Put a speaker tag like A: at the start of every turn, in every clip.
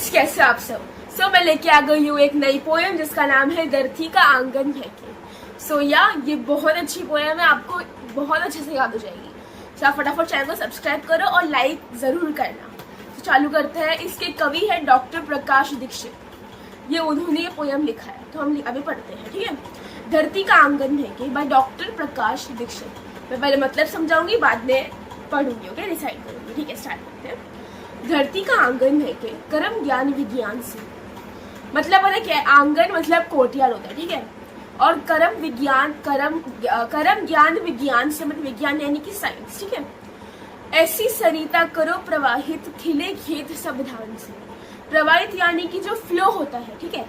A: Guys, कैसे आप सब। मैं लेके आ गई हूँ एक नई पोएम जिसका नाम है धरती का आंगन है के। ये बहुत अच्छी पोएम है, आपको बहुत अच्छे से याद हो जाएगी। आप फटाफट चैनल को सब्सक्राइब करो और लाइक जरूर करना। चालू करते हैं। इसके कवि है डॉक्टर प्रकाश दीक्षित। उन्होंने ये पोएम लिखा है, तो हम अभी पढ़ते हैं। ठीक है, धरती का आंगन है के बाय डॉक्टर प्रकाश दीक्षित। मैं पहले मतलब समझाऊंगी, बाद में पढ़ूंगी। ओके, डिसाइड करूंगी। ठीक है, स्टार्ट करते हैं। धरती का आंगन है के कर्म ज्ञान विज्ञान से। मतलब पता क्या है, आंगन मतलब कोर्टयार्ड होता है। ठीक है, और कर्म ज्ञान विज्ञान से मतलब विज्ञान यानी कि साइंस। ठीक है, ऐसी सरिता करो प्रवाहित खिले खेत सावधान से। प्रवाहित यानी कि जो फ्लो होता है। ठीक है,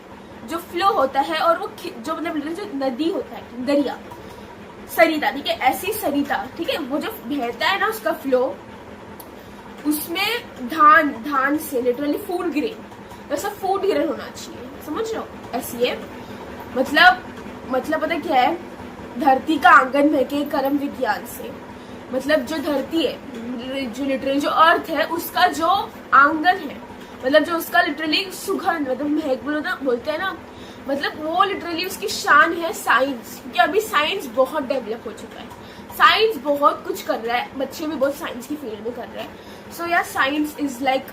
A: जो फ्लो होता है और वो जो मतलब जो नदी होता है, दरिया, सरिता। ठीक है, ऐसी सरिता। ठीक है, वो जो बहता है ना, उसका फ्लो, उसमें धान से लिटरली फूड ग्रेन, वैसा फूड ग्रेन होना चाहिए। समझ रहे हो, ऐसी है। मतलब पता क्या है, धरती का आंगन है के कर्म विज्ञान से। मतलब जो धरती है, जो लिटरली जो अर्थ है, उसका जो आंगन है, मतलब जो उसका लिटरली सुगंध, मतलब महक बोलते हैं ना, मतलब वो लिटरली उसकी शान है साइंस। क्योंकि अभी साइंस बहुत डेवलप हो चुका है, साइंस बहुत कुछ कर रहा है, बच्चे भी बहुत साइंस की फील्ड में कर रहे हैं। साइंस इज लाइक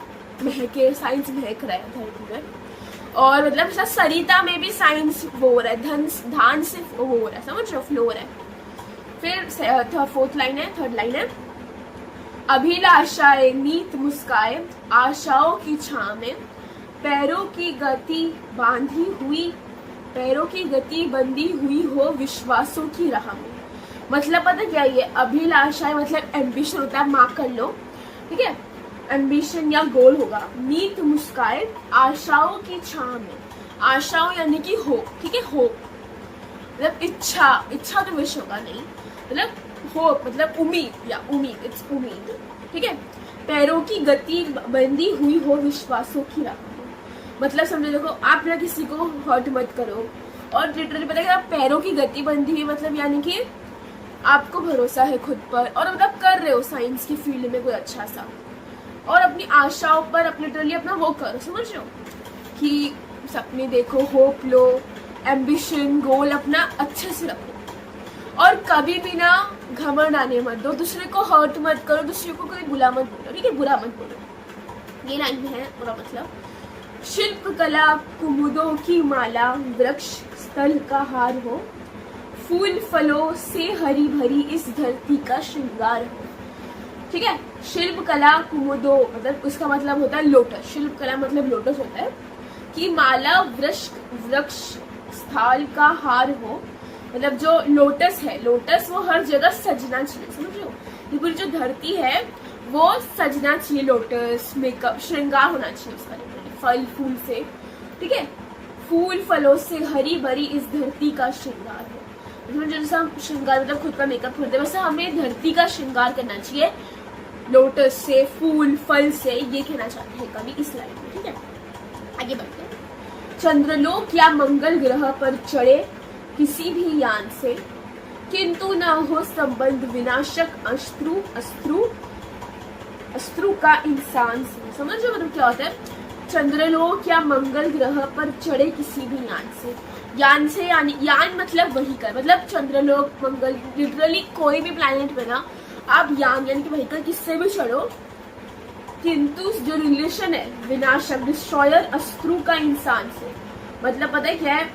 A: महके, साइंस महक रहा है धरती में। और मतलब सरिता में भी साइंस वो हो रहा है, धान से वो हो रहा है। समझ रहे हो, फ्लो हो रहा है। फिर फोर्थ लाइन है, थर्ड लाइन है। अभिलाषाएं नीत मुस्काए आशाओं की छां में, पैरों की गति बंधी हुई हो विश्वासों की राह में। मतलब पता क्या है, अभिलाषाएं मतलब एम्बिशन होता है, मार्क कर लो। ठीक है, एम्बिशन या गोल होगा। नीत मुस्काए आशाओं की छां में, आशाओं यानी कि होप। ठीक है, होप मतलब इच्छा तो विश होगा नहीं, मतलब होप मतलब उम्मीद, या उम्मीद, इट्स उम्मीद। ठीक है, पैरों की गति बंधी हुई हो विश्वासों की राह में। मतलब समझो, देखो आप ना किसी को हर्ट मत करो, और लिटरली पता है पैरों की गति बंधी हुई मतलब यानी कि आपको भरोसा है खुद पर, और मतलब कर रहे हो साइंस की फील्ड में कोई अच्छा सा, और अपनी आशाओं पर लिटरली अपना वो करो। समझ रहे हो कि सपने देखो, होप लो, एम्बिशन, गोल अपना अच्छे से रखो, और कभी भी ना घमंड आने मत दो, दूसरे को हर्ट मत करो, दूसरे को कोई बुरा मत बोलो। ठीक है, बुरा मत बोलो। ये लाइन में है पूरा मतलब। शिल्प कला कुमुदों की माला, वृक्ष स्थल का हार हो, फूल फलों से हरी भरी इस धरती का श्रृंगार हो। ठीक है, शिल्प कला कुमुदो मतलब उसका मतलब होता है लोटस। शिल्प कला मतलब लोटस होता है। कि माला वृक्ष स्थल का हार हो, मतलब जो लोटस है, लोटस वो हर जगह सजना चाहिए। समझ लो, ये पूरी जो धरती है वो सजना चाहिए, लोटस मेकअप श्रृंगार होना चाहिए उसका, फल फूल से। ठीक है, फूल फलों से हरी भरी इस धरती का श्रृंगार हो। जैसा हम श्रृंगार मतलब खुद का मेकअप करते हैं, वैसे हमें धरती का श्रृंगार करना चाहिए लोटस से, फूल फल से। ये कहना चाहते हैं कवि इस लाइन में। ठीक है, आगे बढ़ते हैं। चंद्रलोक या मंगल ग्रह पर चढ़े किसी भी यान से, किंतु ना हो संबंध विनाशक अस्त्रु का इंसान से। समझ रहे मतलब क्या होता है, चंद्रलोक या मंगल ग्रह पर चढ़े किसी भी यान से यानी यान मतलब व्हीकल, मतलब चंद्रलोक मंगल लिटरली कोई भी प्लैनेट पे ना आप यान यानी कि व्हीकल किससे भी चढ़ो, किंतु जो रिलेशन है विनाशक डिस्ट्रॉयर अस्त्रु का इंसान से। मतलब पता है क्या है,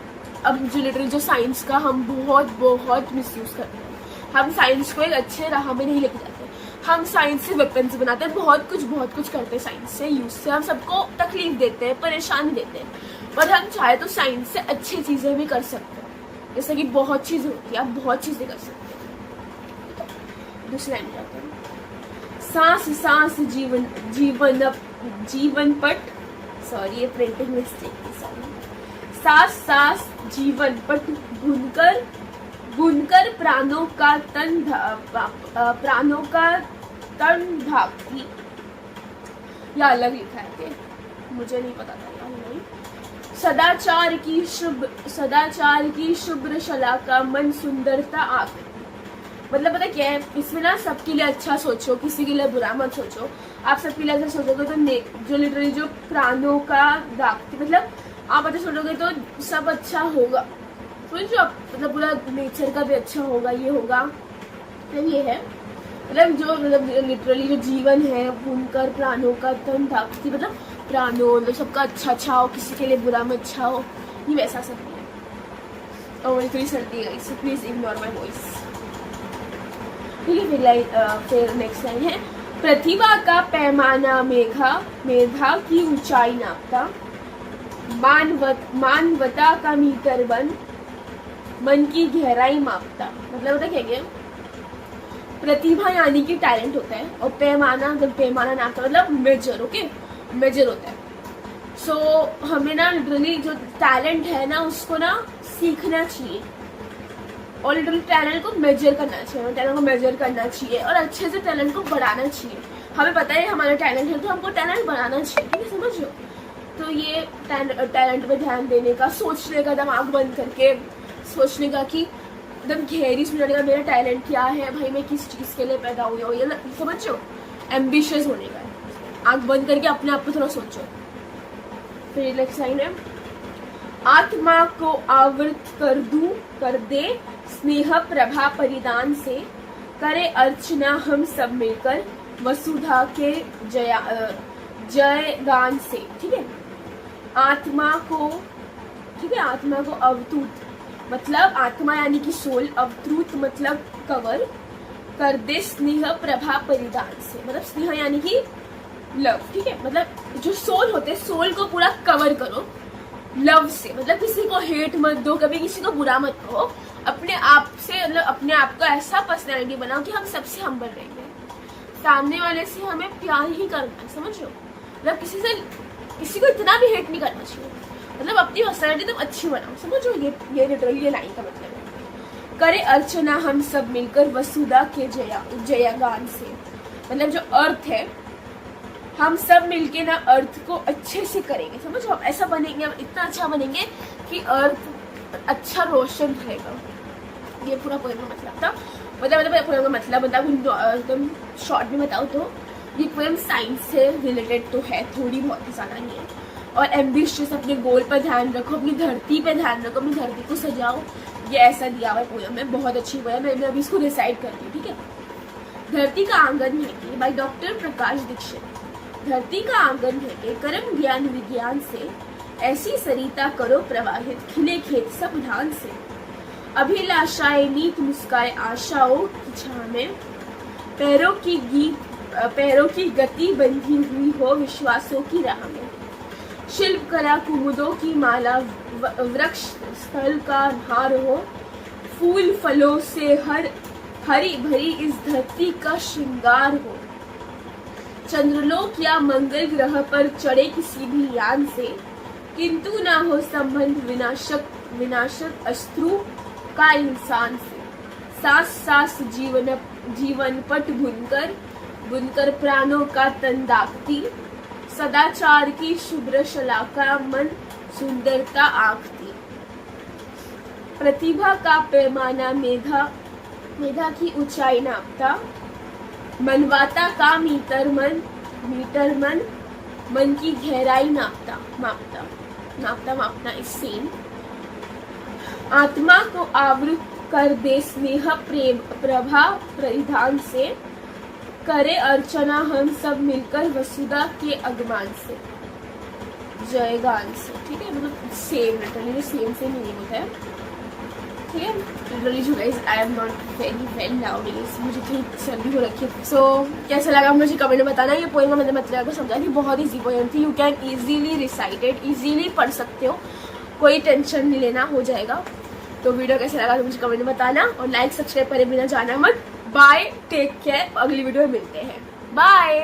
A: अब जो लिटरली जो साइंस का हम बहुत मिसयूज करते हैं। हम साइंस को एक अच्छे राह में नहीं लेके जाते, हम साइंस से वेपन्स बनाते हैं, बहुत कुछ करते हैं साइंस से यूज से। हम सबको तकलीफ देते हैं, परेशानी देते हैं, पर हम चाहे तो साइंस से अच्छी चीजें भी कर सकते हैं। जैसे कि बहुत चीजें होती है, आप बहुत चीजें कर सकते हैं। दूसरी लाइन जाते हैं। सांस सांस जीवन पट, सॉरी ये प्रिंटिंग मिस्टेक थी, सॉरी। सांस सांस जीवन पट बुनकर प्राणों का तन ढापती, या अलग लिखा है कि मुझे नहीं पता था यार। नहीं, सदाचार की शुभ्र शलाका मन सुंदरता आकृति। मतलब पता क्या है, इसमें ना सबके लिए अच्छा सोचो, किसी के लिए बुरा मत सोचो। आप सबके लिए अगर सोचोगे तो जो लिटरली जो प्राणों का दागती, मतलब आप अगर सोचोगे तो सब अच्छा होगा, समझो आप, मतलब पूरा नेचर का भी अच्छा होगा, ये होगा, मतलब ये है, मतलब जो मतलब लिटरली जो जीवन है बुनकर प्राणों का तन दागती, मतलब प्राणों मतलब सबका अच्छा हो, किसी के लिए बुरा मत अच्छा हो, ये वैसा सब नहीं है। और मेरी थोड़ी सर्दी है, so please ignore my voice. ठीक है, फिर नेक्स्ट लाइन है, प्रतिभा का पैमाना मेधा की ऊंचाई नापता, मानवता का मीटर मन की गहराई मापता। मतलब होता क्या है, प्रतिभा यानी कि टैलेंट होता है, और पैमाना नापता मतलब मेजर, ओके, मेजर होता है। सो हमें ना लिटरली जो टैलेंट है ना उसको ना सीखना चाहिए, और लिटरली टैलेंट को मेजर करना चाहिए, टैलेंट को मेजर करना चाहिए, और अच्छे से टैलेंट को बढ़ाना चाहिए। हमें पता है हमारा टैलेंट है तो हमको टैलेंट बढ़ाना चाहिए, ठीक है, समझ लो। तो ये टैलेंट पे ध्यान देने का, सोचने का, दिमाग बंद करके सोचने का कि एकदम गहरी सोचने का मेरा टैलेंट क्या है भाई, मैं किस चीज़ के लिए पैदा हुई हूँ, ये समझो, एम्बिशियस होने का, आँख बंद करके अपने आप को थोड़ा सोचो। फिर नेक्स्ट लाइन है, आत्मा को आवृत कर दे स्नेह प्रभा परिधान से, करे अर्चना हम सब मिलकर वसुधा के जय गान से। ठीक है, आत्मा को, ठीक है, आत्मा को अवतूत मतलब आत्मा यानी कि सोल, अवतूत मतलब कवर कर दे स्नेह प्रभा परिधान से, मतलब स्नेह यानी कि लव, ठीक है, मतलब जो सोल होते हैं सोल को पूरा कवर करो लव से, मतलब किसी को हेट मत दो, कभी किसी को बुरा मत कहो, अपने आप से, मतलब अपने आप को ऐसा पर्सनैलिटी बनाओ कि हम सबसे हम्बल रहेंगे, सामने वाले से हमें प्यार ही करना है, समझ लो, मतलब किसी को इतना भी हेट नहीं करना चाहिए, मतलब अपनी पर्सनैलिटी तुम अच्छी बनाओ, समझो, ये लिटरली ये लाइन का मतलब है। करे अर्चना हम सब मिलकर वसुधा के जयगान से, मतलब जो अर्थ है हम सब मिलके ना अर्थ को अच्छे से करेंगे, समझो, हम ऐसा बनेंगे, हम इतना अच्छा बनेंगे कि अर्थ अच्छा रोशन रहेगा। ये पूरा पोएम का मतलब था, मतलब पोएम का मतलब एकदम शॉर्ट में बताओ तो ये पोएम साइंस से रिलेटेड तो है, थोड़ी बहुत ही ज़्यादा नहीं है, और एम्बिशियस, अपने गोल पर ध्यान रखो, अपनी धरती पे ध्यान रखो, अपनी धरती को सजाओ, ये ऐसा दिया हुआ है पोएम में, बहुत अच्छी पोएम है, मैं अभी इसको रिसाइट करती हूँ, ठीक है। धरती का आंगन है कि बाय डॉक्टर प्रकाश दीक्षित, धरती का आंगन है के कर्म ज्ञान विज्ञान से, ऐसी सरिता करो प्रवाहित खिले खेत सब धान से, अभिलाषाएं नीत मुस्काए आशाओं की छां में, पैरों की गति बंधी हुई हो विश्वासों की राह में, शिल्प कला कुमुदों की माला वृक्ष स्थल का हार हो, फूल फलों से हरी भरी इस धरती का श्रृंगार हो, चंद्रलोक या मंगल ग्रह पर चढ़े किसी भी यान से, किंतु ना हो संबंध विनाशक अश्रु का इंसान से, सांस सांस जीवन पट बुनकर प्राणों का तन दागती, सदाचार की शुभ्र शलाका मन सुंदरता आंकती, प्रतिभा का पैमाना मेधा की ऊंचाई नापता, मनवाता का मीटर मन की गहराई मापना इस सेम, आत्मा को आवृत कर दे स्नेह प्रेम प्रभा परिधान से, करे अर्चना हम सब मिलकर वसुधा के अगमान से, जयगान से। ठीक है, मतलब सेम लिटरली सेम मीनिंग होता है, ठीक है। लिटरली जो guys I am not very well nowadays, मुझे थोड़ी सर्दी हो रखी है। सो कैसा लगा मुझे कमेंट में बताना। ये पोएम मैंने मतलब को समझा कि बहुत ईजी पोएम थी, you can easily recited, easily पढ़ सकते हो, कोई टेंशन नहीं लेना, हो जाएगा। तो वीडियो कैसा लगा तो मुझे कमेंट में बताना, और लाइक सब्सक्राइब करे बिना जाना मत। बाय, टेक केयर, अगली वीडियो में मिलते हैं, बाय।